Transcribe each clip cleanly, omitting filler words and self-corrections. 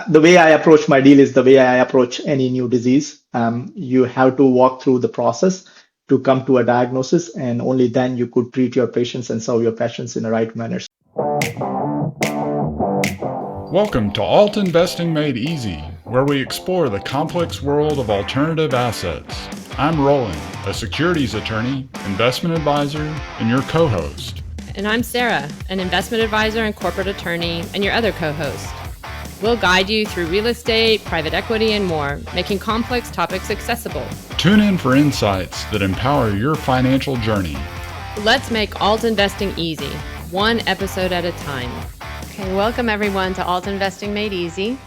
The way I approach my deal is the way I approach any new disease. You have to walk through the process to come to a diagnosis, and only then you could treat your patients and serve your patients in the right manner. Welcome to Alt Investing Made Easy, where we explore the complex world of alternative assets. I'm Roland, a securities attorney, investment advisor, and your co-host. And I'm Sarah, an investment advisor and corporate attorney, and your other co-host. We'll guide you through real estate, private equity, and more, making complex topics accessible. Tune in for insights that empower your financial journey. Let's make alt investing easy, one episode at a time. Okay, welcome everyone to Alt Investing Made Easy.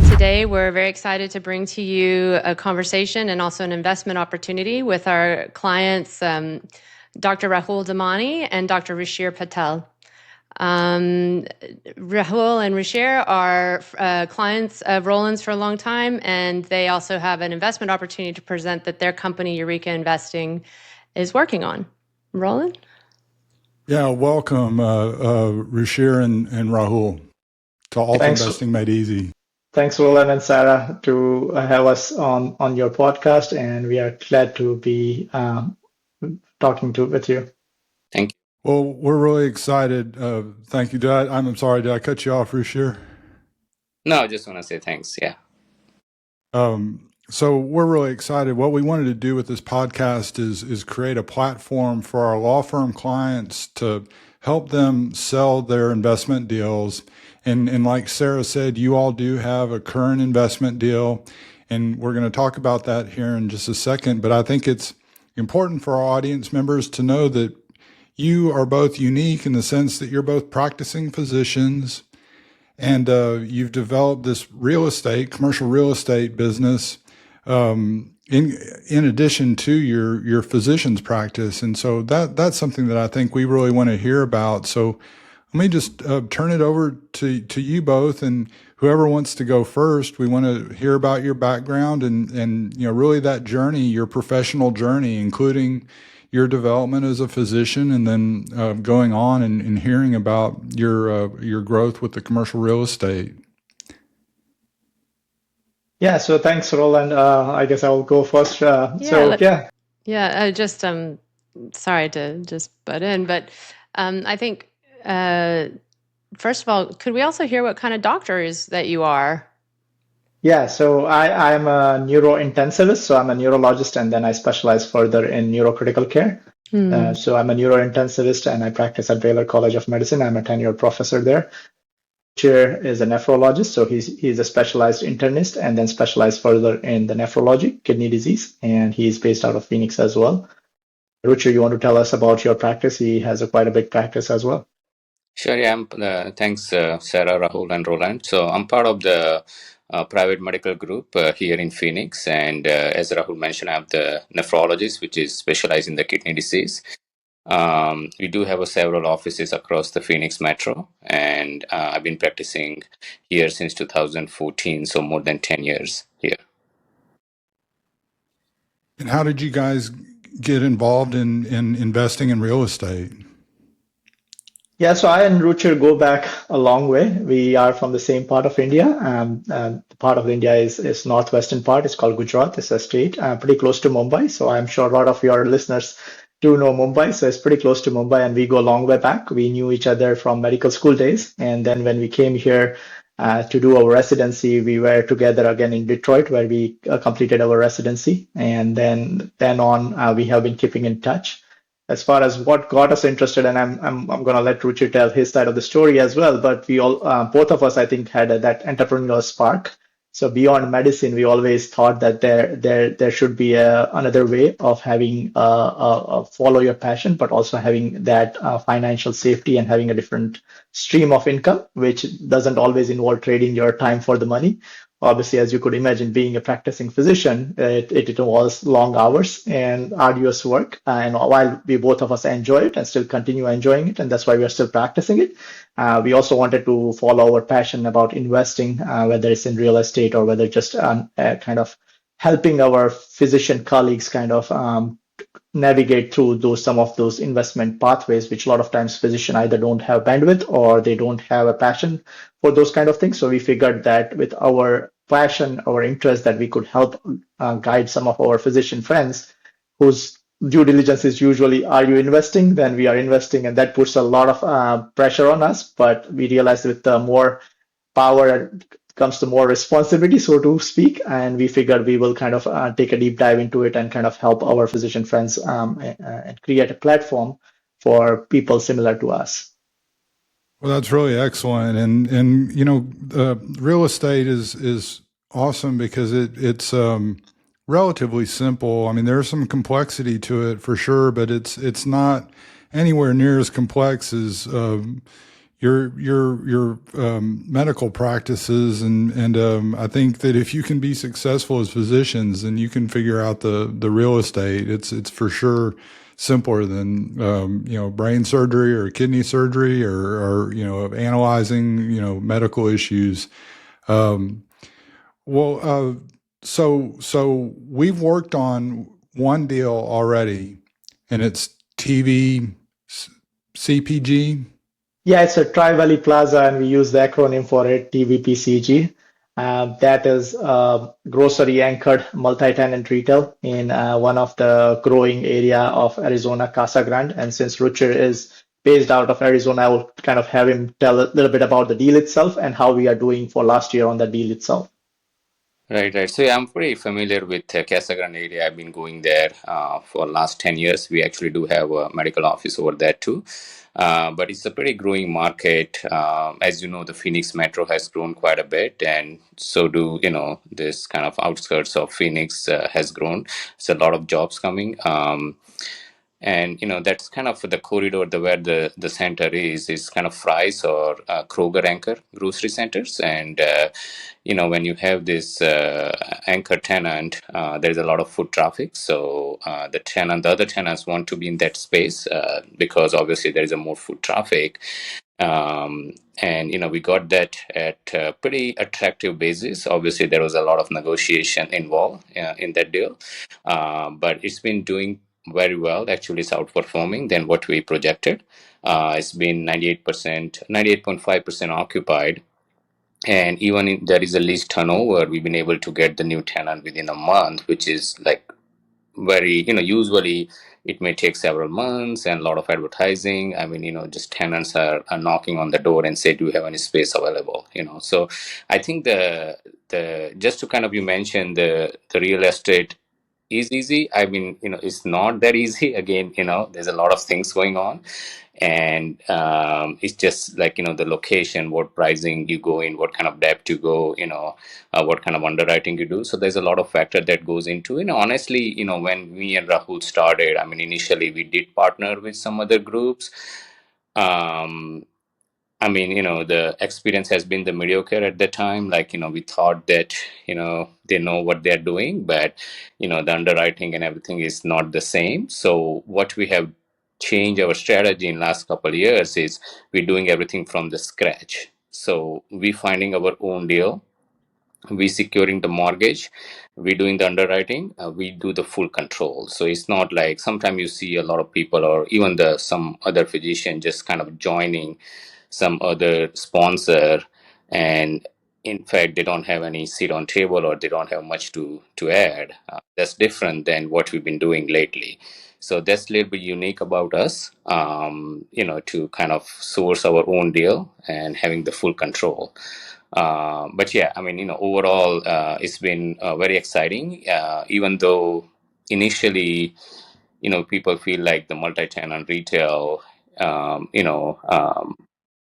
Today, we're very excited to bring to you a conversation and also an investment opportunity with our clients, Dr. Rahul Damani and Dr. Ruchir Patel. Rahul and Ruchir are clients of Roland's for a long time, and they also have an investment opportunity to present that their company, Eureka Investing, is working on. Roland? Yeah, welcome, Ruchir and Rahul, to Alt Investing Made Easy. Thanks, Roland and Sarah, to have us on your podcast, and we are glad to be talking with you. Thank you. Well, we're really excited. Thank you. I'm sorry, did I cut you off, Ruchir? No, I just want to say thanks. Yeah. So we're really excited. What we wanted to do with this podcast is create a platform for our law firm clients to help them sell their investment deals. And like Sarah said, you all do have a current investment deal, and we're going to talk about that here in just a second. But I think it's important for our audience members to know that you are both unique in the sense that you're both practicing physicians, and you've developed this commercial real estate business in addition to your physician's practice. And so that's something that I think we really want to hear about. So let me just turn it over to you both, and whoever wants to go first. We want to hear about your background and really that journey, your professional journey, including your development as a physician, and then going on and hearing about your growth with the commercial real estate. Yeah, so thanks, Roland. I guess I will go first. Sorry to just butt in, but I think, first of all, could we also hear what kind of doctors that you are? Yeah, so I'm a neurointensivist, so I'm a neurologist, and then I specialize further in neurocritical care. So I'm a neurointensivist, and I practice at Baylor College of Medicine. I'm a tenured professor there. Ruchir is a nephrologist, so he's a specialized internist, and then specialized further in the nephrology, kidney disease, and he's based out of Phoenix as well. Ruchir, you want to tell us about your practice? He has quite a big practice as well. Sure, yeah. Thanks, Sarah, Rahul, and Roland. So I'm part of the private medical group here in Phoenix. And as Rahul mentioned, I have the nephrologist, which is specialized in the kidney disease. We do have several offices across the Phoenix metro. And I've been practicing here since 2014, so more than 10 years here. And how did you guys get involved in investing in real estate? Yeah, so I and Ruchir go back a long way. We are from the same part of India. The part of India is northwestern part. It's called Gujarat. It's a state pretty close to Mumbai. So I'm sure a lot of your listeners do know Mumbai. So it's pretty close to Mumbai, and we go a long way back. We knew each other from medical school days. And then when we came here to do our residency, we were together again in Detroit, where we completed our residency. And then on, we have been keeping in touch. As far as what got us interested, and I'm going to let Ruchir tell his side of the story as well, but we all, both of us, I think, had that entrepreneurial spark. So beyond medicine, we always thought that there should be another way of having follow your passion, but also having that financial safety and having a different stream of income, which doesn't always involve trading your time for the money. Obviously, as you could imagine, being a practicing physician, it involves long hours and arduous work. And while we both of us enjoy it and still continue enjoying it, and that's why we are still practicing it, we also wanted to follow our passion about investing, whether it's in real estate or whether just kind of helping our physician colleagues kind of navigate through some of those investment pathways, which a lot of times physicians either don't have bandwidth or they don't have a passion for those kind of things. So we figured that with our passion, our interest, that we could help guide some of our physician friends whose due diligence is usually, are you investing? Then we are investing, and that puts a lot of pressure on us. But we realized with more power comes to more responsibility, so to speak, and we figured we will kind of take a deep dive into it and kind of help our physician friends and create a platform for people similar to us. Well, that's really excellent, and real estate is awesome because it's relatively simple. I mean, there's some complexity to it for sure, but it's not anywhere near as complex as your medical practices, and I think that if you can be successful as physicians, then you can figure out the real estate. It's for sure simpler than brain surgery or kidney surgery or analyzing medical issues. So we've worked on one deal already, and it's TV CPG. Yeah, it's a Tri-Valley Plaza, and we use the acronym for it, TVPCG. That is grocery anchored multi-tenant retail in one of the growing area of Arizona, Casa Grande. And since Ruchir is based out of Arizona, I will kind of have him tell a little bit about the deal itself and how we are doing for last year on the deal itself. Right. So yeah, I'm pretty familiar with Casa Grande area. I've been going there for last 10 years. We actually do have a medical office over there too. But it's a pretty growing market. As you know, the Phoenix metro has grown quite a bit, and so do, this kind of outskirts of Phoenix has grown. It's a lot of jobs coming. And that's kind of the corridor, where the center is kind of Fry's or Kroger anchor grocery centers. And when you have this anchor tenant, there's a lot of foot traffic. So the other tenants want to be in that space because obviously there is a more foot traffic. And we got that at a pretty attractive basis. Obviously, there was a lot of negotiation involved in that deal, but it's been doing very well. Actually, it's outperforming than what we projected. It's been 98%, 98.5% occupied. And even if there is a lease turnover, we've been able to get the new tenant within a month, which is like very, usually it may take several months and a lot of advertising. I mean, just tenants are knocking on the door and say, do you have any space available? So I think the just to kind of, you mentioned the real estate is easy. I mean, it's not that easy. Again, there's a lot of things going on, and it's just like the location, what pricing you go in, what kind of depth you go, what kind of underwriting you do. So there's a lot of factor that goes into. Honestly, when me and Rahul started, I mean, initially we did partner with some other groups. I mean, the experience has been the mediocre at the time. Like, we thought that, they know what they're doing, but, the underwriting and everything is not the same. So what we have changed our strategy in last couple of years is we're doing everything from the scratch. So we finding our own deal, we securing the mortgage, we doing the underwriting, we do the full control. So it's not like sometimes you see a lot of people or even some other physician just kind of joining some other sponsor, and in fact they don't have any seat on table or they don't have much to add. That's different than what we've been doing lately. So that's a little bit unique about us, to kind of source our own deal and having the full control. But yeah, I mean, overall, it's been very exciting, even though initially, people feel like the multi-tenant retail,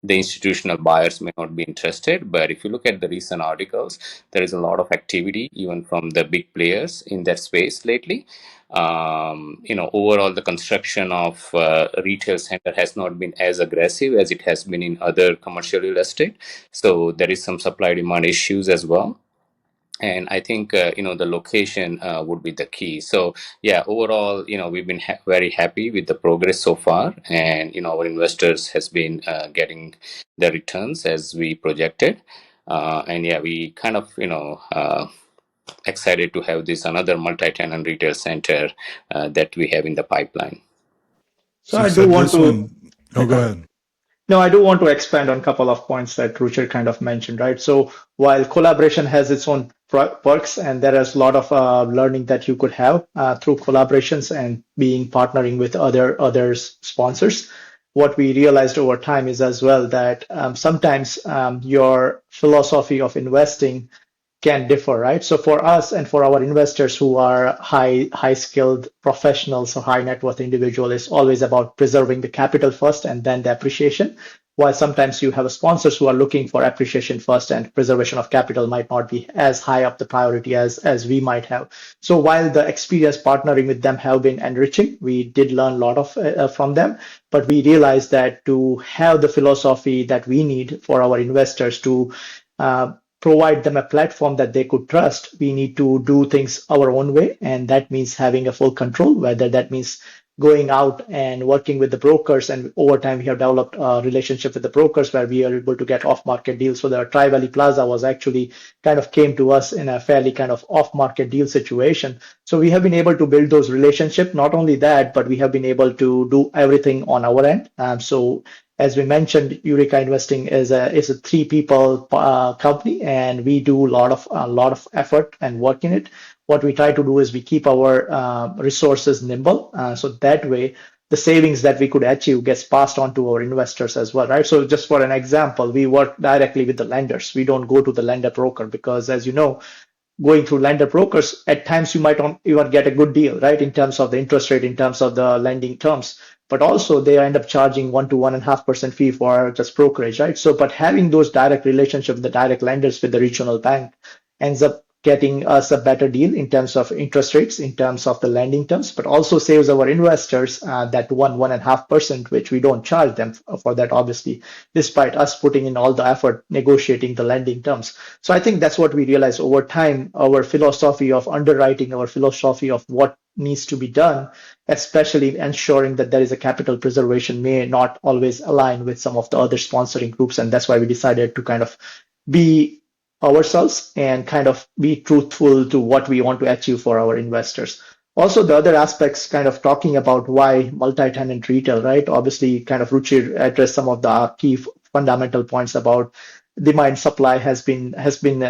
the institutional buyers may not be interested. But if you look at the recent articles, there is a lot of activity, even from the big players in that space lately. Overall, the construction of retail center has not been as aggressive as it has been in other commercial real estate. So there is some supply demand issues as well. And I think the location would be the key. So yeah, overall, we've been very happy with the progress so far, and our investors has been getting the returns as we projected. And yeah, we kind of excited to have this another multi-tenant retail center that we have in the pipeline. So So you I do said want this to, one, yeah, oh, go go ahead. ahead. No, I do want to expand on a couple of points that Ruchir kind of mentioned, right? So while collaboration has its own perks, and there is a lot of learning that you could have through collaborations and being partnering with others sponsors, what we realized over time is as well that sometimes your philosophy of investing can differ, right? So for us and for our investors who are high skilled professionals or high net worth individual, it's always about preserving the capital first and then the appreciation. While sometimes you have sponsors who are looking for appreciation first and preservation of capital might not be as high up the priority as we might have. So while the experience partnering with them have been enriching, we did learn a lot of from them, but we realized that to have the philosophy that we need for our investors to uh, provide them a platform that they could trust, we need to do things our own way. And that means having a full control, whether that means going out and working with the brokers. And over time, we have developed a relationship with the brokers where we are able to get off market deals. So the Tri-Valley Plaza was actually kind of came to us in a fairly kind of off market deal situation. So we have been able to build those relationships. Not only that, but we have been able to do everything on our end. So as we mentioned, Eureka Investing is a three people company, and we do a lot of effort and work in it. What we try to do is we keep our resources nimble, so that way the savings that we could achieve gets passed on to our investors as well, right? So just for an example, we work directly with the lenders. We don't go to the lender broker because, as you know, going through lender brokers, at times you might not even get a good deal, right? In terms of the interest rate, in terms of the lending terms, but also they end up charging 1 to 1.5% fee for just brokerage, right? So, but having those direct relationships with the direct lenders with the regional bank ends up getting us a better deal in terms of interest rates, in terms of the lending terms, but also saves our investors that 1.5%, which we don't charge them for that, obviously, despite us putting in all the effort negotiating the lending terms. So I think that's what we realized over time. Our philosophy of underwriting, our philosophy of what needs to be done, especially ensuring that there is a capital preservation, may not always align with some of the other sponsoring groups. And that's why we decided to kind of be ourselves and kind of be truthful to what we want to achieve for our investors. Also, the other aspects, kind of talking about why multi-tenant retail, right? Obviously, kind of Ruchir addressed some of the key fundamental points about demand supply has been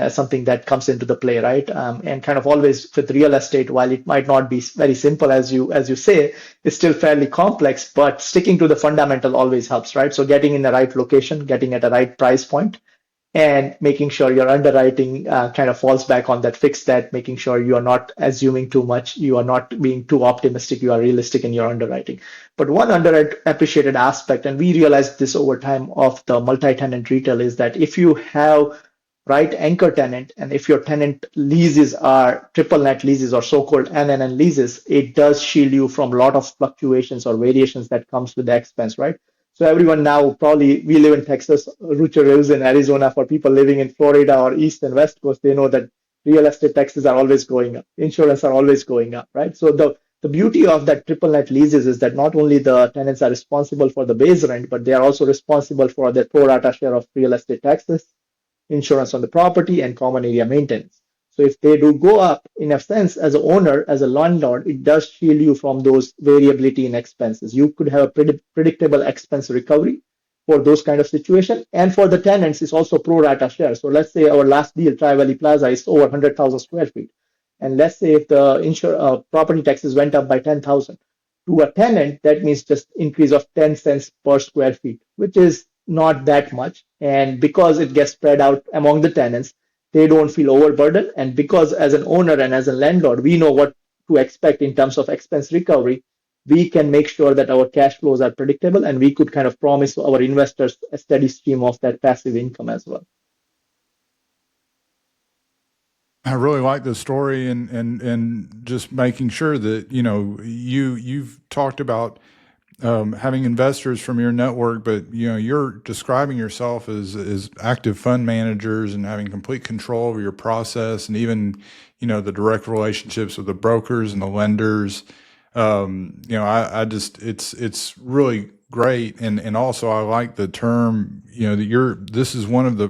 something that comes into the play, right? And kind of always with real estate, while it might not be very simple as you say, it's still fairly complex. But sticking to the fundamental always helps, right? So getting in the right location, getting at the right price point, and making sure your underwriting kind of falls back on that fixed debt, making sure you are not assuming too much, you are not being too optimistic, you are realistic in your underwriting. But one underappreciated aspect, and we realized this over time of the multi-tenant retail, is that if you have right anchor tenant, and if your tenant leases are triple net leases or so-called NNN leases, it does shield you from a lot of fluctuations or variations that comes with the expense, right? So everyone now, probably we live in Texas, Rucha lives in Arizona. For people living in Florida or East and West Coast, they know that real estate taxes are always going up, insurance are always going up, right? So the beauty of that triple net leases is that not only the tenants are responsible for the base rent, but they are also responsible for their pro rata share of real estate taxes, insurance on the property, and common area maintenance. So if they do go up, in a sense, as an owner, as a landlord, it does shield you from those variability in expenses. You could have a predictable expense recovery for those kind of situation. And for the tenants, it's also pro rata share. So let's say our last deal, Tri-Valley Plaza, is over 100,000 square feet. And let's say if the property taxes went up by 10,000 to a tenant, that means just increase of 10 cents per square feet, which is not that much. And because it gets spread out among the tenants, they don't feel overburdened. And because as an owner and as a landlord, we know what to expect in terms of expense recovery, we can make sure that our cash flows are predictable, and we could kind of promise our investors a steady stream of that passive income as well. I really like the story, and just making sure that, you've talked about having investors from your network, but you're describing yourself as active fund managers and having complete control over your process, and even the direct relationships with the brokers and the lenders. I just it's really great, and also I like the term that this is one of the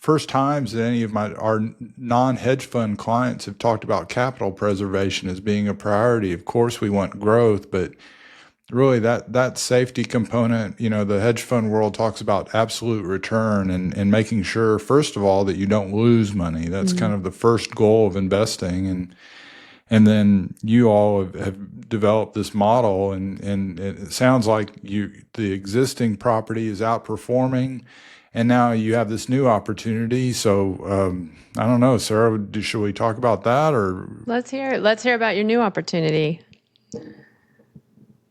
first times that any of our non-hedge fund clients have talked about capital preservation as being a priority. Of course, we want growth, but really that safety component, the hedge fund world talks about absolute return and making sure, first of all, that you don't lose money. That's kind of the first goal of investing. And then you all have developed this model, and it sounds like the existing property is outperforming, and now you have this new opportunity. So I don't know, Sarah, should we talk about that, or? Let's hear about your new opportunity.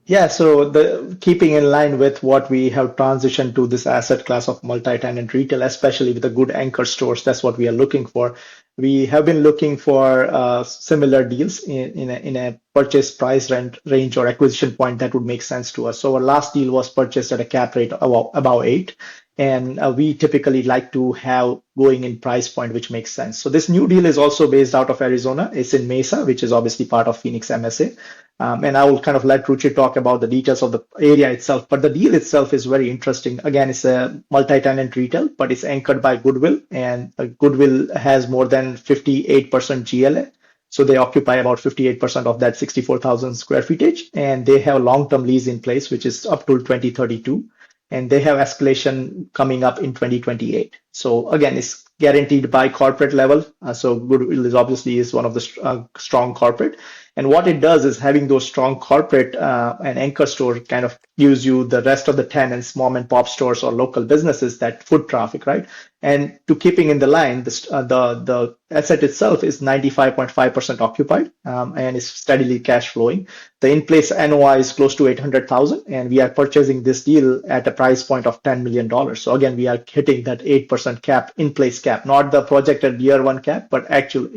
Yeah, so keeping in line with what we have transitioned to this asset class of multi-tenant retail, especially with the good anchor stores, that's what we are looking for. We have been looking for similar deals in a purchase price range or acquisition point that would make sense to us. So our last deal was purchased at a cap rate of about 8. And we typically like to have going in price point, which makes sense. So this new deal is also based out of Arizona. It's in Mesa, which is obviously part of Phoenix MSA. And I will kind of let Ruchir talk about the details of the area itself. But the deal itself is very interesting. Again, it's a multi-tenant retail, but it's anchored by Goodwill. And Goodwill has more than 58% GLA. So they occupy about 58% of that 64,000 square footage. And they have a long-term lease in place, which is up to 2032. And they have escalation coming up in 2028. So again, it's guaranteed by corporate level. So Goodwill is obviously one of the strong corporate. And what it does is having those strong corporate and anchor store kind of gives you the rest of the tenants, mom and pop stores or local businesses, that foot traffic, right? And to keeping in the line, the asset itself is 95.5% occupied and is steadily cash flowing. The in-place NOI is close to 800,000, and we are purchasing this deal at a price point of $10 million. So again, we are hitting that 8% cap, in-place cap, not the projected year one cap, but actual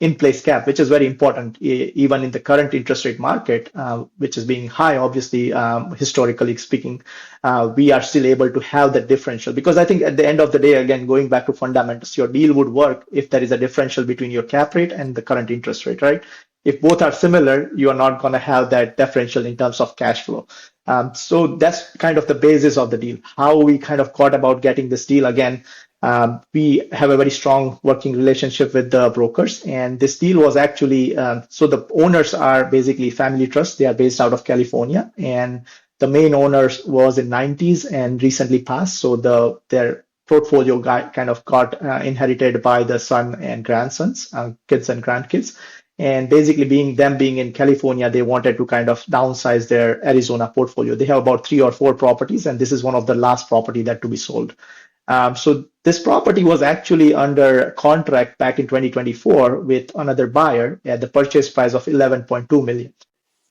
in-place cap, which is very important, even in the current interest rate market, which is being high, obviously, historically speaking. We are still able to have that differential, because I think at the end of the day, again, going back to fundamentals, your deal would work if there is a differential between your cap rate and the current interest rate, right? If both are similar, you are not going to have that differential in terms of cash flow. So that's kind of the basis of the deal. How we kind of got about getting this deal, again, we have a very strong working relationship with the brokers, and this deal was actually, so the owners are basically family trusts. They are based out of California, and the main owners was in 90s and recently passed. So their portfolio kind of got inherited by the son and grandsons, kids and grandkids. And basically being in California, they wanted to kind of downsize their Arizona portfolio. They have about 3 or 4 properties, and this is one of the last property that to be sold. So this property was actually under contract back in 2024 with another buyer at the purchase price of 11.2 million.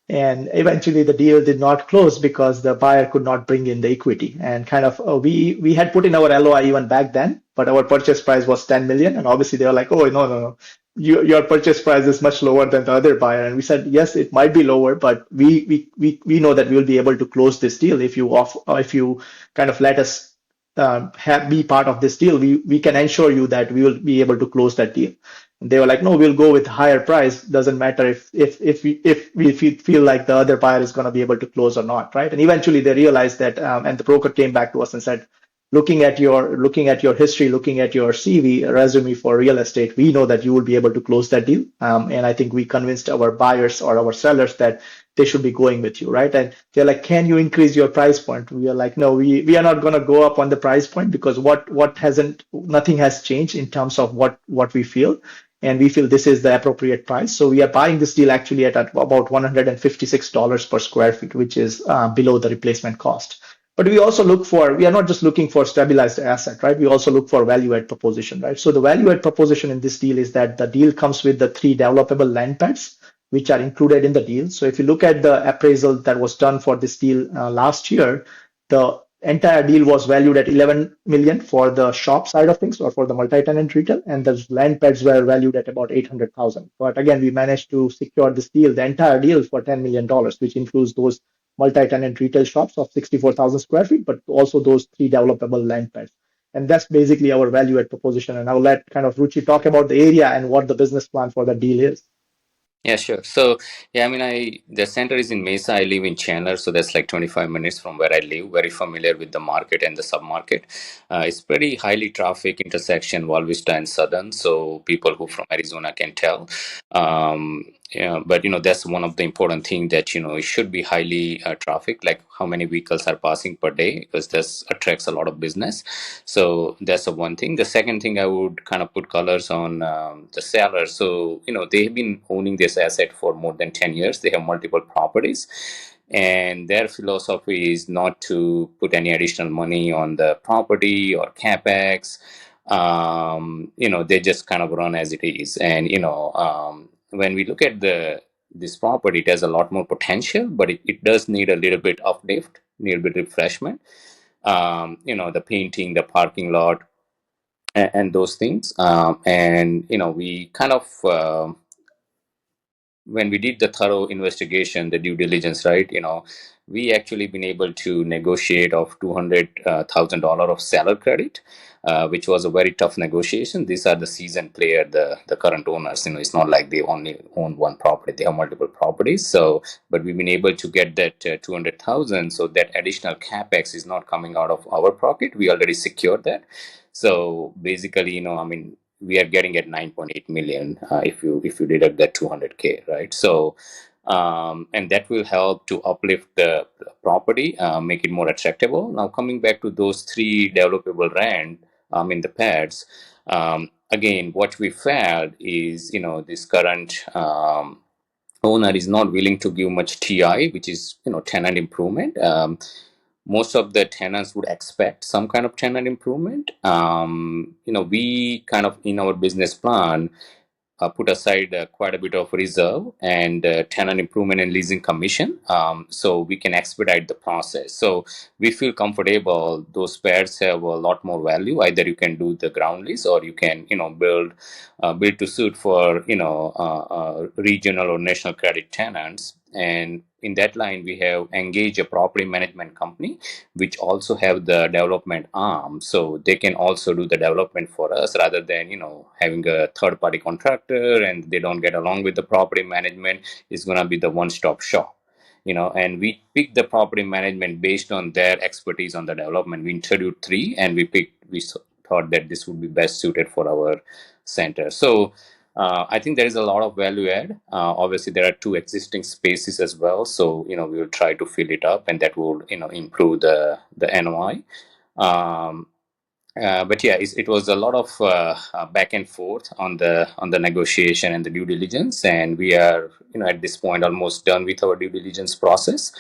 And eventually the deal did not close because the buyer could not bring in the equity. And kind of we had put in our LOI even back then, but our purchase price was 10 million. And obviously they were like, oh, no. Your purchase price is much lower than the other buyer. And we said, yes, it might be lower, but we know that we will be able to close this deal if you kind of let us be part of this deal. We can ensure you that we will be able to close that deal. And they were like, no, we'll go with higher price. Doesn't matter if we feel like the other buyer is going to be able to close or not, right? And eventually they realized that, and the broker came back to us and said, looking at your history, looking at your CV resume for real estate, we know that you will be able to close that deal. And I think we convinced our buyers or our sellers that they should be going with you, right? And they're like, can you increase your price point? We are like, no, we are not going to go up on the price point, because nothing has changed in terms of what we feel. And we feel this is the appropriate price. So we are buying this deal actually at about $156 per square feet, which is below the replacement cost. But we also we are not just looking for stabilized asset, right? We also look for value add proposition, right? So the value add proposition in this deal is that the deal comes with the 3 developable land pads, which are included in the deal. So if you look at the appraisal that was done for this deal last year, the entire deal was valued at 11 million for the shop side of things, or for the multi-tenant retail, and the land pads were valued at about 800,000. But again, we managed to secure this deal, the entire deal, for $10 million, which includes those multi-tenant retail shops of 64,000 square feet, but also those 3 developable land pads. And that's basically our value add proposition. And I'll let kind of Ruchi talk about the area and what the business plan for the deal is. Yeah, sure. So, yeah, I mean, the center is in Mesa. I live in Chandler, so that's like 25 minutes from where I live. Very familiar with the market and the submarket. It's pretty highly traffic intersection, Val Vista and Southern. So people who from Arizona can tell. Yeah, but that's one of the important things that it should be highly traffic, like how many vehicles are passing per day, because this attracts a lot of business. So that's the one thing. The second thing, I would kind of put colors on the seller. So they've been owning this asset for more than 10 years. They have multiple properties, and their philosophy is not to put any additional money on the property or capex. They just kind of run as it is. And when we look at this property, it has a lot more potential, but it does need a little bit uplift, need a bit refreshment. The painting, the parking lot, and those things. And we kind of when we did the thorough investigation, the due diligence, right? We actually been able to negotiate of $200,000 of seller credit, which was a very tough negotiation. These are the seasoned player, the current owners. It's not like they only own one property; they have multiple properties. So, but we've been able to get that 200,000, so that additional capex is not coming out of our pocket. We already secured that. So basically, I mean, we are getting at 9.8 million if you deduct that 200K, right? So and that will help to uplift the property, make it more attractive. Now coming back to those three developable land in the pads, again, what we found is this current owner is not willing to give much TI, which is tenant improvement. Most of the tenants would expect some kind of tenant improvement. We kind of in our business plan put aside quite a bit of reserve and tenant improvement and leasing commission, so we can expedite the process. So we feel comfortable those pairs have a lot more value. Either you can do the ground lease, or you can build to suit for regional or national credit tenants. And in that line, we have engaged a property management company which also have the development arm, so they can also do the development for us, rather than having a third party contractor and they don't get along with the property management. Is going to be the one stop shop. And we picked the property management based on their expertise on the development. We interviewed three, and we thought that this would be best suited for our center. So I think there is a lot of value add. Obviously, there are two existing spaces as well, so we will try to fill it up, and that will improve the NOI. But yeah, it was a lot of back and forth on the negotiation and the due diligence, and we are at this point almost done with our due diligence process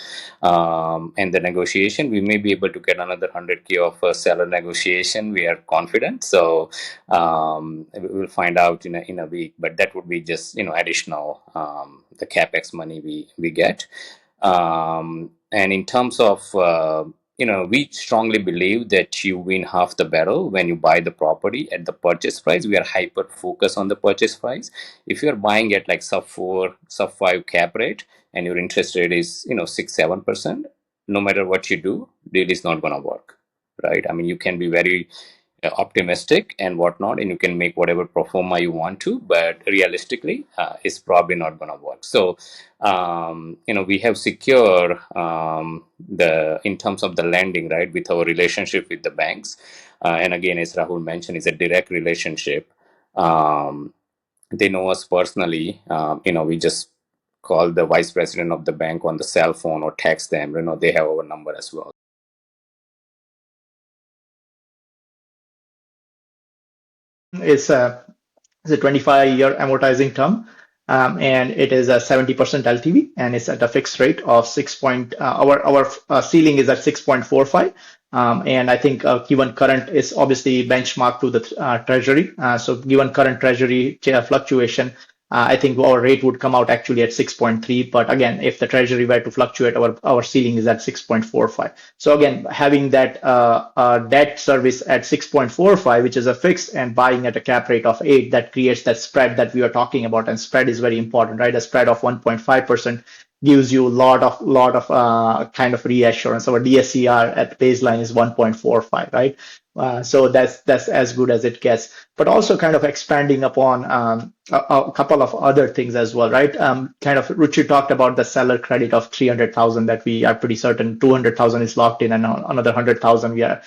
and the negotiation. We may be able to get another 100K of seller negotiation. We are confident, so we will find out in a week. But that would be just additional the capex money we get. And in terms of we strongly believe that you win half the battle when you buy the property at the purchase price. We are hyper focused on the purchase price. If you are buying at like sub 4, sub 5 cap rate, and your interest rate is 6-7%, no matter what you do, deal is not going to work, right? I mean, you can be very optimistic and whatnot, and you can make whatever pro forma you want to, but realistically it's probably not going to work. So we have secure the in terms of the lending, right, with our relationship with the banks, and again, as Rahul mentioned, it's a direct relationship. They know us personally. We just call the vice president of the bank on the cell phone or text them. They have our number as well. It's a 25-year amortizing term, and it is a 70% LTV, and it's at a fixed rate of our ceiling is at 6.45. And I think given current is obviously benchmarked to the treasury. So given current treasury fluctuation, I think our rate would come out actually at 6.3. But again, if the treasury were to fluctuate, our ceiling is at 6.45. So again, having that debt service at 6.45, which is a fixed, and buying at a cap rate of 8, that creates that spread that we are talking about. And spread is very important, right? A spread of 1.5% gives you a lot of kind of reassurance. Our DSCR at baseline is 1.45, right? So that's as good as it gets. But also kind of expanding upon a couple of other things as well, right? Kind of Ruchir talked about the seller credit of 300,000 that we are pretty certain 200,000 is locked in, and another 100,000 we are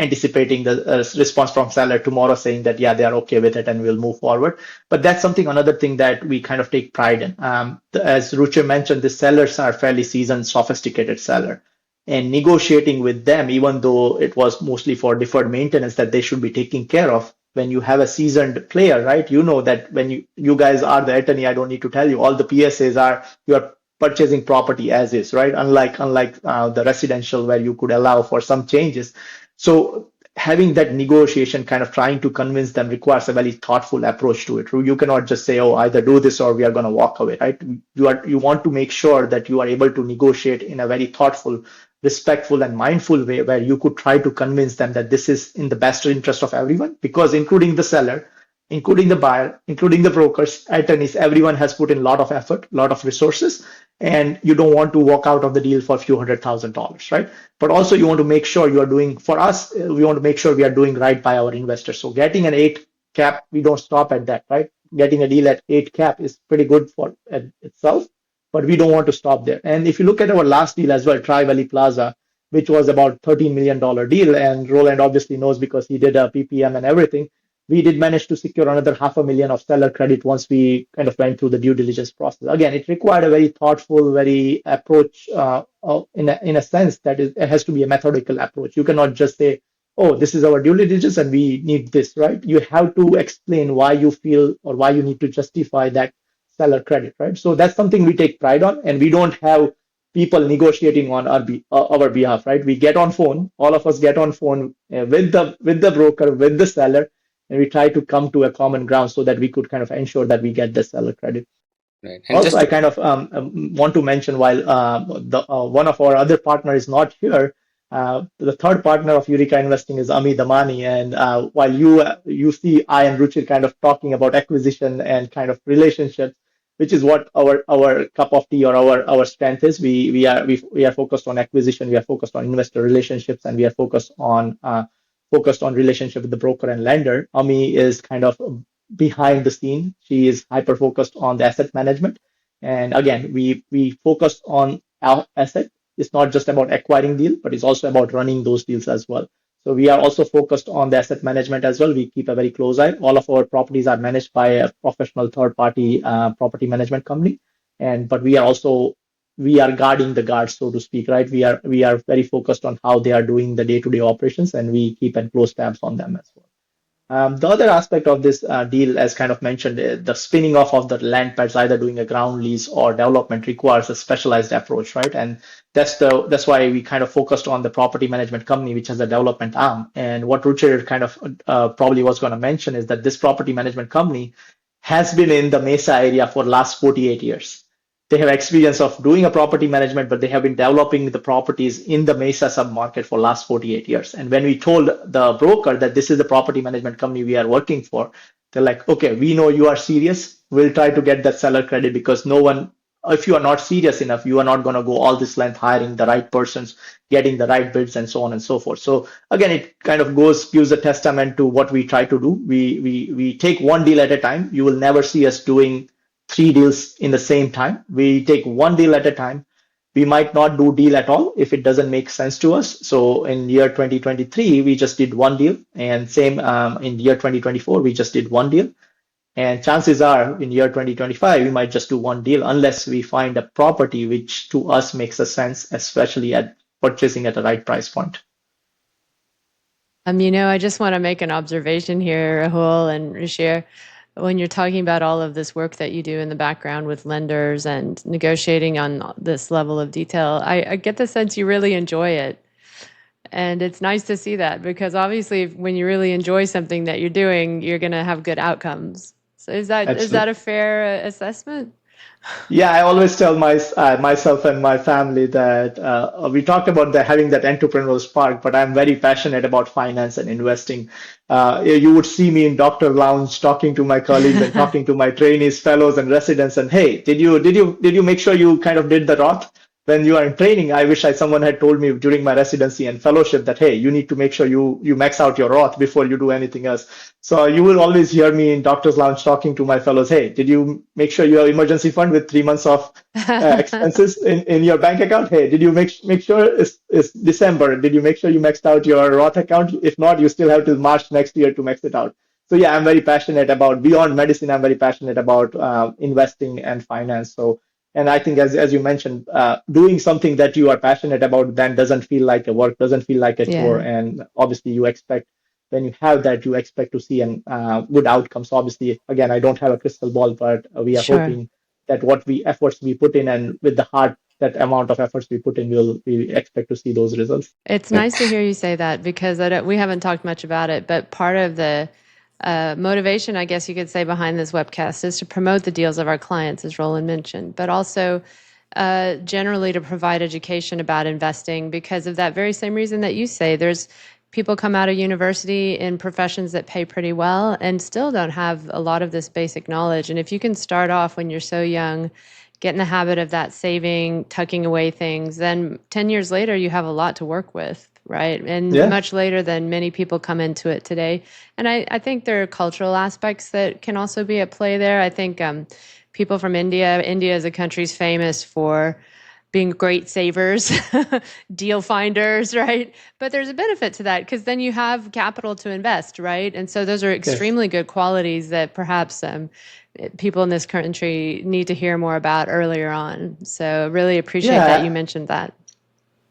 anticipating the response from seller tomorrow saying that yeah, they are okay with it and we'll move forward. But that's another thing that we kind of take pride in. As Ruchir mentioned, the sellers are fairly seasoned, sophisticated seller. And negotiating with them, even though it was mostly for deferred maintenance that they should be taking care of, when you have a seasoned player, right? You know that when you guys are the attorney, I don't need to tell you, all the PSAs are you are purchasing property as is, right? Unlike the residential where you could allow for some changes. So having that negotiation, kind of trying to convince them, requires a very thoughtful approach to it. You cannot just say, oh, either do this or we are going to walk away, right? You want to make sure that you are able to negotiate in a very thoughtful, respectful and mindful way where you could try to convince them that this is in the best interest of everyone, because including the seller, including the buyer, including the brokers, attorneys, everyone has put in a lot of effort, a lot of resources, and you don't want to walk out of the deal for a few $100,000, right? But also you want to make sure you are doing, for us, we want to make sure we are doing right by our investors. So getting an 8 cap, we don't stop at that, right? Getting a deal at 8 cap is pretty good for itself, but we don't want to stop there. And if you look at our last deal as well, Tri-Valley Plaza, which was about $13 million deal, and Roland obviously knows because he did a PPM and everything, we did manage to secure another $500,000 of seller credit once we kind of went through the due diligence process. Again, it required a very thoughtful, very approach in a sense that it has to be a methodical approach. You cannot just say, oh, this is our due diligence and we need this, right? You have to explain why you feel or why you need to justify that seller credit, right? So that's something we take pride on, and we don't have people negotiating on our behalf, right? We get on phone, all of us get on phone with the broker, with the seller, and we try to come to a common ground so that we could kind of ensure that we get the seller credit. Right. And Also, just I kind of want to mention, while one of our other partner is not here, the third partner of Eureka Investing is Rahul Damani, and while you see I and Ruchir kind of talking about acquisition and kind of relationships, which is what our cup of tea or our strength is. We are focused on acquisition, we are focused on investor relationships, and we are focused on relationship with the broker and lender. Ami is kind of behind the scene. She is hyper focused on the asset management. And again, we focus on our asset. It's not just about acquiring deals, but it's also about running those deals as well. So we are also focused on the asset management as well. We keep a very close eye. All of our properties are managed by a professional third-party property management company, but we are guarding the guards, so to speak, right? We are very focused on how they are doing the day-to-day operations, and we keep a close tabs on them as well. The other aspect of this deal, as kind of mentioned, the spinning off of the land pads, either doing a ground lease or development, requires a specialized approach, right? And that's why we kind of focused on the property management company, which has a development arm. And what Ruchir kind of probably was going to mention is that this property management company has been in the Mesa area for the last 48 years. They have experience of doing a property management, but they have been developing the properties in the Mesa submarket for last 48 years. And when we told the broker that this is the property management company we are working for, they're like, okay, we know you are serious. We'll try to get that seller credit, because if you are not serious enough, you are not going to go all this length hiring the right persons, getting the right bids, and so on and so forth. So again, it kind of gives a testament to what we try to do. We take one deal at a time. You will never see us doing 3 deals in the same time. We take one deal at a time. We might not do deal at all if it doesn't make sense to us. So in year 2023, we just did one deal, and same in year 2024, we just did one deal. And chances are in year 2025, we might just do one deal unless we find a property which to us makes a sense, especially at purchasing at the right price point. I just want to make an observation here, Rahul and Ruchir. When you're talking about all of this work that you do in the background with lenders and negotiating on this level of detail, I get the sense you really enjoy it. And it's nice to see that, because obviously when you really enjoy something that you're doing, you're going to have good outcomes. So is that a fair assessment? Yeah, I always tell myself and my family that we talked about having that entrepreneurial spark, but I'm very passionate about finance and investing. You would see me in Dr. Lounge talking to my colleagues and talking to my trainees, fellows, and residents. And hey, did you make sure you kind of did the Roth? when you are in training, I wish someone had told me during my residency and fellowship that, hey, you need to make sure you max out your Roth before you do anything else. So you will always hear me in Doctor's Lounge talking to my fellows, hey, did you make sure you have emergency fund with 3 months of expenses in your bank account? Hey, did you make sure it's December? Did you make sure you maxed out your Roth account? If not, you still have till March next year to max it out. So yeah, I'm very passionate about beyond medicine. I'm very passionate about investing and finance. So, and I think as you mentioned, doing something that you are passionate about then doesn't feel like a work, doesn't feel like a chore. And obviously you expect, when you have that, you expect to see an good outcomes. Obviously, again, I don't have a crystal ball, but we are hoping that efforts we put in, and with the heart, that amount of efforts we put in, we expect to see those results. It's nice to hear you say that, because we haven't talked much about it, but part of the motivation, I guess you could say, behind this webcast is to promote the deals of our clients, as Roland mentioned, but also generally to provide education about investing, because of that very same reason that you say. There's people come out of university in professions that pay pretty well and still don't have a lot of this basic knowledge. And if you can start off when you're so young, get in the habit of that saving, tucking away things, then 10 years later, you have a lot to work with, right? And much later than many people come into it today. And I think there are cultural aspects that can also be at play there. I think people from India as a country is famous for being great savers, deal finders, right? But there's a benefit to that, because then you have capital to invest, right? And so those are extremely good qualities that perhaps people in this country need to hear more about earlier on. So really appreciate that you mentioned that.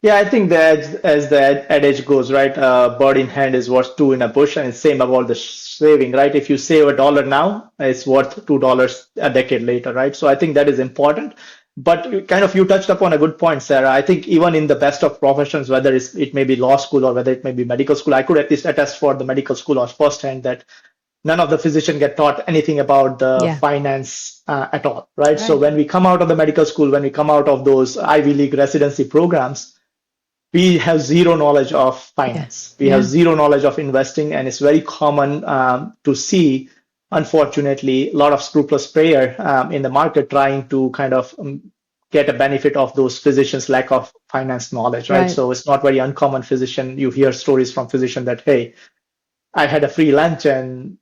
Yeah, I think that as the adage goes, right, bird in hand is worth two in a bush, and it's same about the saving, right? If you save $1 now, it's worth $2 a decade later, right? So I think that is important. But you touched upon a good point, Sarah. I think even in the best of professions, whether it may be law school or whether it may be medical school, I could at least attest for the medical school or firsthand that none of the physicians get taught anything about the finance at all, right? So when we come out of the medical school, when we come out of those Ivy League residency programs, we have zero knowledge of finance. We have zero knowledge of investing, and it's very common to see, unfortunately, a lot of scrupulous player in the market trying to get a benefit of those physicians' lack of finance knowledge, right? So it's not very uncommon you hear stories from physicians that, hey, I had a free lunch and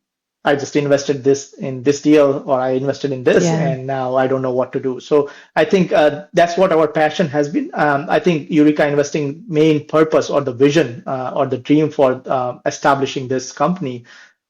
I just invested this in this deal, or I invested in this, and now I don't know what to do. So I think that's what our passion has been. I think Eureka Investing main purpose, or the vision, or the dream for establishing this company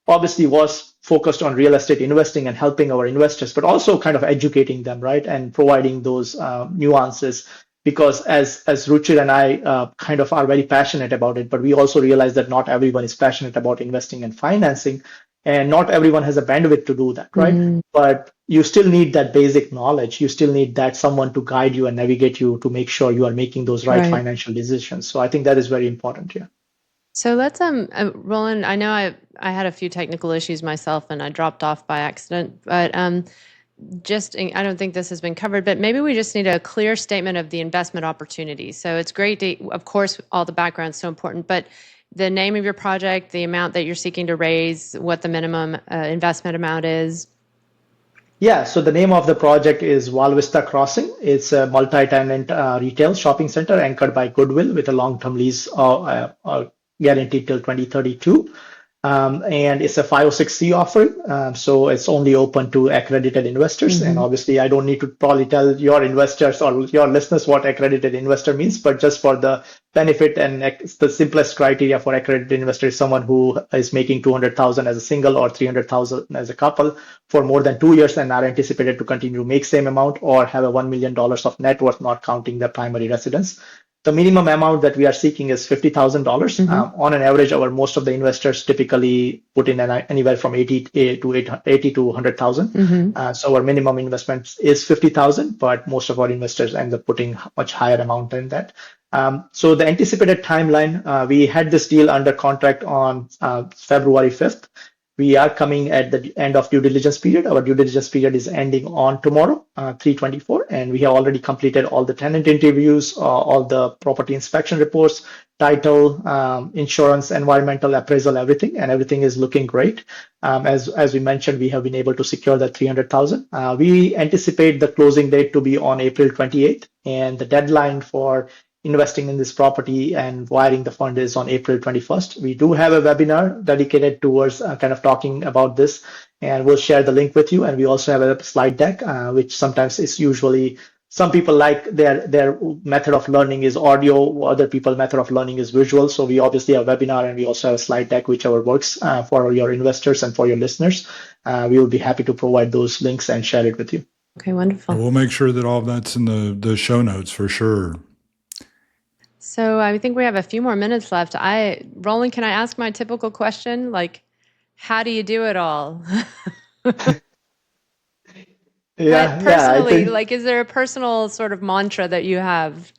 obviously was focused on real estate investing and helping our investors, but also educating them, right? And providing those nuances, because as Ruchir and I are very passionate about it, but we also realize that not everyone is passionate about investing and financing, and not everyone has a bandwidth to do that, right? But you still need that basic knowledge. You still need that someone to guide you and navigate you to make sure you are making those right financial decisions. So I think that is very important here. So let's, Roland, I know I had a few technical issues myself and I dropped off by accident, but I don't think this has been covered, but maybe we just need a clear statement of the investment opportunity. So it's great to, of course, all the background is so important, but the name of your project, the amount that you're seeking to raise, what the minimum investment amount is. Yeah, so the name of the project is Val Vista Crossing. It's a multi-tenant retail shopping center anchored by Goodwill with a long-term lease guaranteed till 2032. And it's a 506C offering, so it's only open to accredited investors. And obviously, I don't need to probably tell your investors or your listeners what accredited investor means, but just for the benefit, and it's the simplest criteria for accredited investor is someone who is making $200,000 as a single or $300,000 as a couple for more than 2 years and are anticipated to continue to make same amount, or have a $1 million of net worth, not counting the primary residence. The minimum amount that we are seeking is $50,000. On an average, most of the investors typically put in anywhere from 80 to 100,000. So our minimum investment is $50,000, but most of our investors end up putting much higher amount than that. So the anticipated timeline, we had this deal under contract on February 5th. We are coming at the end of due diligence period. Our due diligence period is ending on tomorrow, 3/24, and we have already completed all the tenant interviews, all the property inspection reports, title, insurance, environmental appraisal, everything, and everything is looking great. As we mentioned, we have been able to secure that $300,000. We anticipate the closing date to be on April 28th. and the deadline for investing in this property and wiring the fund is on April 21st. We do have a webinar dedicated towards kind of talking about this, and we'll share the link with you. And we also have a slide deck, which sometimes is usually some people like their method of learning is audio, other people method of learning is visual. So we obviously have a webinar and we also have a slide deck, whichever works for your investors and for your listeners. We will be happy to provide those links and share it with you. Okay, wonderful. We'll make sure that all of that's in the show notes for sure. So I think we have a few more minutes left. Roland, can I ask my typical question? Like, how do you do it all? Yeah, personally, like, is there a personal sort of mantra that you have?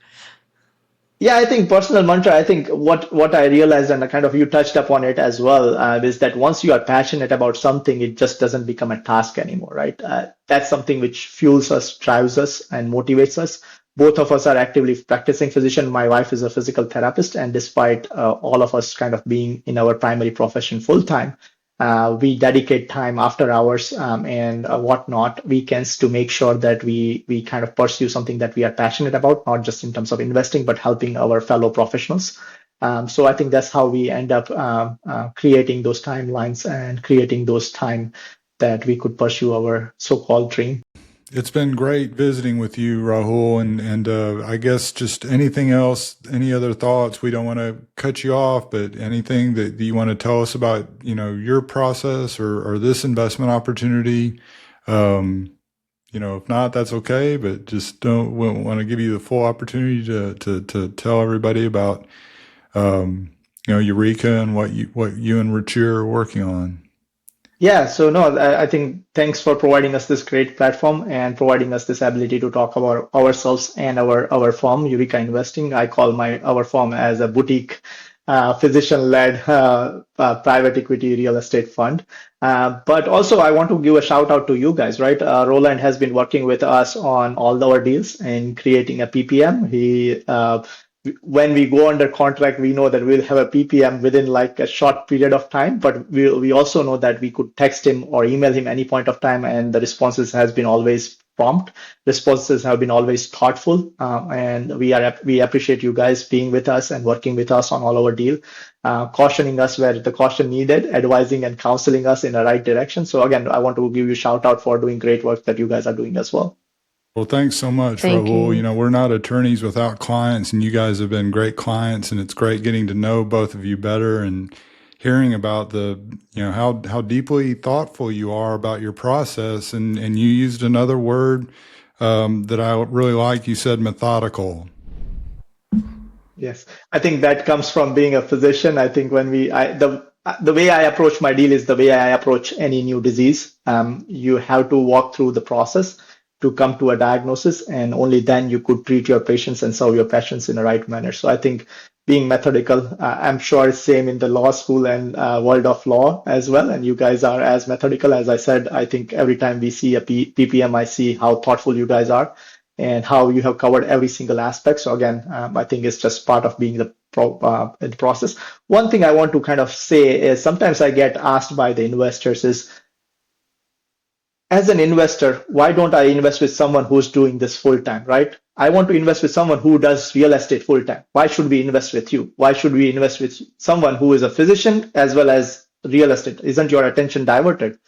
Yeah, I think personal mantra, I think what I realized, and kind of you touched upon it as well, is that once you are passionate about something, it just doesn't become a task anymore, right? That's something which fuels us, drives us, and motivates us. Both of us are actively practicing physician. My wife is a physical therapist, and despite all of us kind of being in our primary profession full time, we dedicate time after hours and whatnot, weekends, to make sure that we kind of pursue something that we are passionate about, not just in terms of investing, but helping our fellow professionals. So I think that's how we end up creating those timelines and creating those time that we could pursue our so-called dream. It's been great visiting with you, Rahul, and I guess just anything else, any other thoughts? We don't want to cut you off, but anything that you want to tell us about, your process or this investment opportunity? If not, that's okay, but just we want to give you the full opportunity to tell everybody about, Eureka and what you and Ruchir are working on. Yeah, so no, I think thanks for providing us this great platform and providing us this ability to talk about ourselves and our firm, Eureka Investing. I call our firm as a boutique physician-led private equity real estate fund. But also I want to give a shout out to you guys, right? Roland has been working with us on all our deals and creating a PPM. When we go under contract, we know that we'll have a PPM within like a short period of time, but we also know that we could text him or email him any point of time, and the responses has been always prompt. Responses have been always thoughtful, and we appreciate you guys being with us and working with us on all our deal, cautioning us where the caution needed, advising and counseling us in the right direction. So again, I want to give you a shout out for doing great work that you guys are doing as well. Well, thanks so much, Rahul. We're not attorneys without clients, and you guys have been great clients, and it's great getting to know both of you better and hearing about how deeply thoughtful you are about your process. And you used another word that I really like. You said methodical. Yes, I think that comes from being a physician. I think the way I approach my deal is the way I approach any new disease. You have to walk through the process to come to a diagnosis, and only then you could treat your patients and serve your patients in the right manner. So I think being methodical, I'm sure it's same in the law school and world of law as well. And you guys are as methodical. As I said, I think every time we see a PPM, I see how thoughtful you guys are and how you have covered every single aspect. So again, I think it's just part of being the process. One thing I want to kind of say is sometimes I get asked by the investors is, as an investor, why don't I invest with someone who's doing this full time, right? I want to invest with someone who does real estate full time. Why should we invest with you? Why should we invest with someone who is a physician as well as real estate? Isn't your attention diverted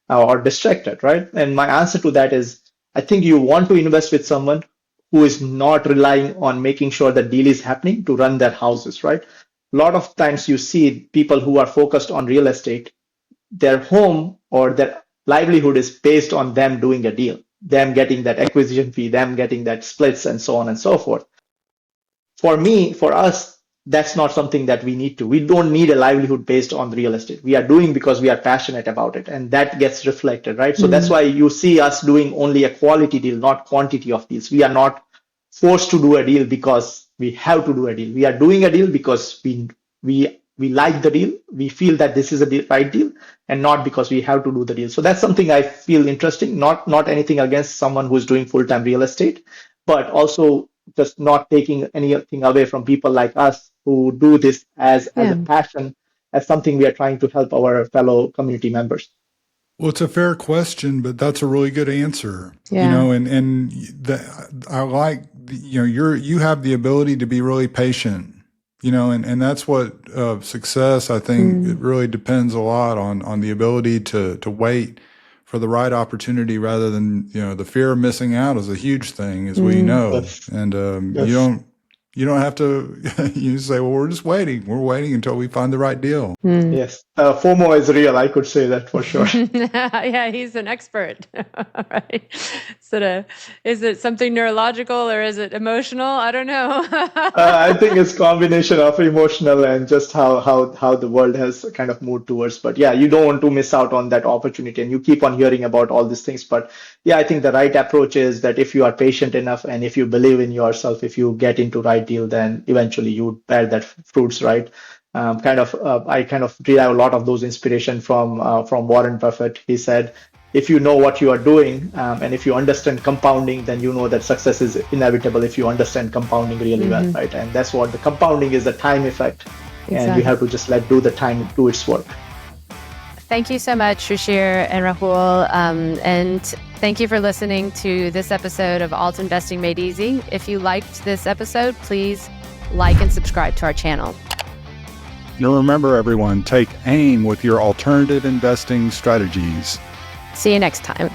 or distracted, right? And my answer to that is, I think you want to invest with someone who is not relying on making sure the deal is happening to run their houses, right? A lot of times you see people who are focused on real estate, their home or their livelihood is based on them doing a deal, them getting that acquisition fee, them getting that splits, and so on and so forth. For us, that's not something that we need to. We don't need a livelihood based on real estate. We are doing because we are passionate about it, and that gets reflected, right? So that's why you see us doing only a quality deal, not quantity of deals. We are not forced to do a deal because we have to do a deal. We are doing a deal because we like the deal, we feel that this is a right deal, and not because we have to do the deal. So that's something I feel interesting, not anything against someone who's doing full-time real estate, but also just not taking anything away from people like us who do this as a passion, as something we are trying to help our fellow community members. Well, it's a fair question, but that's a really good answer. Yeah. I like you have the ability to be really patient, and that's what success, I think, it really depends a lot on the ability to wait for the right opportunity rather than, the fear of missing out is a huge thing, as we know. Yes. And Yes. you don't have to, you say, well, we're just waiting. We're waiting until we find the right deal. Yes. FOMO is real. I could say that for sure. Yeah, he's an expert. Right. Is it something neurological or is it emotional? I don't know. I think it's combination of emotional and just how the world has kind of moved towards. But yeah, you don't want to miss out on that opportunity, and you keep on hearing about all these things. But yeah, I think the right approach is that if you are patient enough and if you believe in yourself, if you get into right deal, then eventually you would bear that fruits, right? I kind of derive a lot of those inspiration from Warren Buffett. He said, if you know what you are doing, and if you understand compounding, then you know that success is inevitable if you understand compounding really well, right? And that's what the compounding is, the time effect. Exactly. And you have to just let the time do its work. Thank you so much, Ruchir and Rahul. And thank you for listening to this episode of Alt Investing Made Easy. If you liked this episode, please like and subscribe to our channel. You'll remember, everyone, take aim with your alternative investing strategies. See you next time.